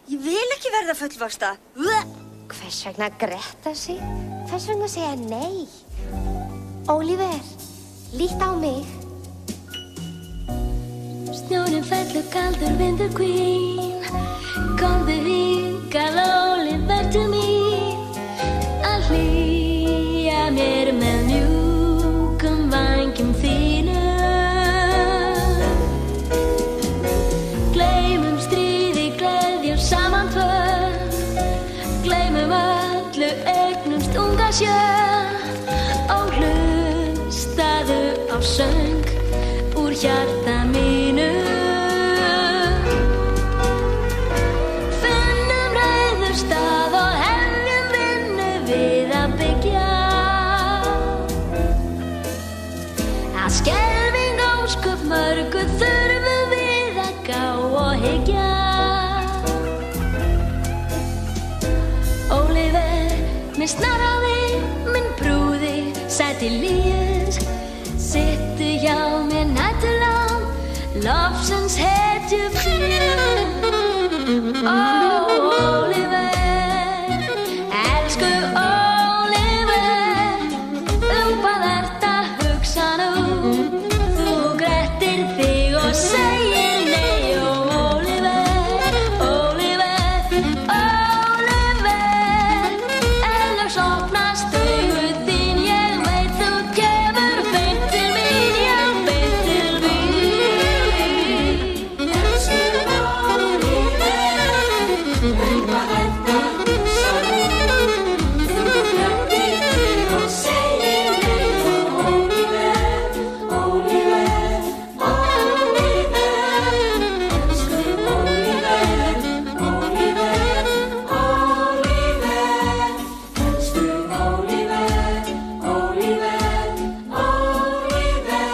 Ég vil ekki verða fullvaxta. Hvers vegna gretta sig? Hvers vegna segja nei? Oliver, lít á mig. Snjórinn fellur kaldur vindur hvín. Komdu hingað, Oliver, til mín. Að hlýja mér með mjúkum vængjum þínum. Gleymum stríði, gleðjum saman tvö. Gleymum öllu, eignumst unga sjö. Og hlustaðu á söng úr hjarta mínu. Finnum rauður stað og hefjum vinnu við að byggja. Að skelfing ósköp mörgu þurfum við að gá og hyggja. Oliver, minn snarráði, minn brúði, sæti lífs. Sittu hjá mér næturlán, lofsins hetju þín. Oliver, elsku Oliver, hvað ert að hugsa nú? Þú grettir þig og segir nei. Oliver, Oliver, Oliver, ellers opnast augu þín. Ég veit þú kemur beint til mín, já, beint til mín. Elsku Oliver, hvað ert að hugsa nú? Þú grettir þig og segir nei. Oliver, Oliver, Oliver, elsku Oliver, Oliver, Oliver, elsku Oliver, Oliver, Oliver.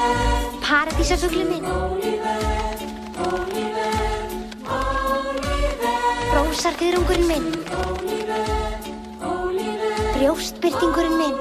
Paradísarfuglinn minn. Rósarþörungurinn minn. Brjóstbirtingurinn minn.